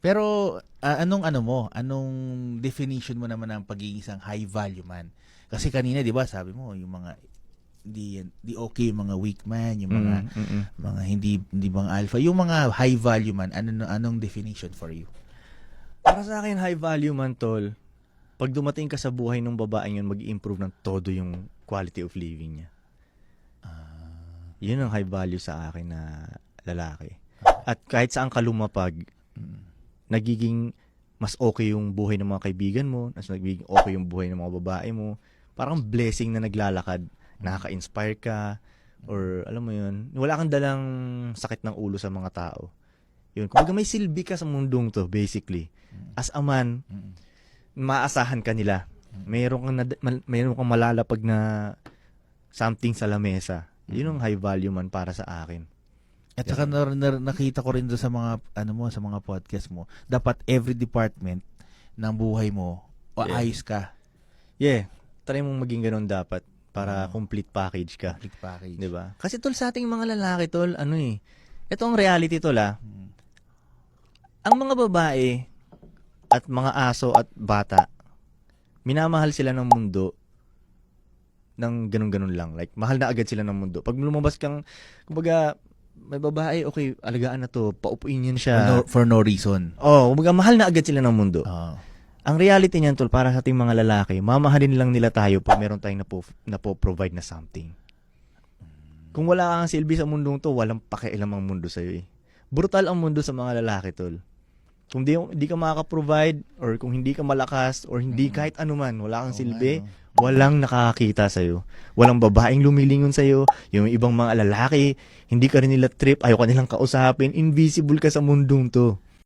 Pero anong ano mo? Anong definition mo naman ng pagiging isang high value man? Kasi kanina 'di ba sabi mo yung mga di okay yung mga weak man, yung mga hindi mga alpha, yung mga high value man, anong definition for you? Para sa akin, high value man, tol. Pag dumating ka sa buhay ng babaeng yun, mag-i-improve ng todo yung quality of living niya. Yun ang high value sa akin na lalaki. At kahit saan ka lumapag, nagiging mas okay yung buhay ng mga kaibigan mo, mas nagiging okay yung buhay ng mga babae mo. Parang blessing na naglalakad, nakaka-inspire ka, or alam mo yun, wala kang dalang sakit ng ulo sa mga tao. Yun, kumbaga may silbi ka sa mundong to, basically. As a man, maasahan ka nila. Mayroon kang malalapag na something sa lamesa. Yun ang high value man para sa akin. At saka nakita ko rin doon sa mga sa mga podcast mo, dapat every department ng buhay mo ayos ka. Yeah, try mong maging ganun dapat para complete package ka. Complete package. 'Di ba? Kasi tol, sa ating mga lalaki, tol, ito ang reality, tol, Ang mga babae at mga aso at bata, minamahal sila ng mundo ng ganun-ganun lang. Like, mahal na agad sila ng mundo. Pag lumabas kang, kumbaga, may babae, okay, alagaan na to, paupuin yan siya. For no reason. Kumbaga, mahal na agad sila ng mundo. Ang reality niyan, tol, para sa ating mga lalaki, mamahalin lang nila tayo pag meron tayong napo-provide na something. Kung wala kang silbi sa mundong to, walang pakialam ang mundo sa'yo eh. Brutal ang mundo sa mga lalaki, tol. Kung di ka makaka-provide, or kung hindi ka malakas, or hindi kahit anuman, wala kang silbi, walang nakakakita sa'yo. Walang babaeng lumilingon sa'yo. Yung ibang mga lalaki, hindi ka rin nila trip, ayaw ka nilang kausapin, invisible ka sa mundong to.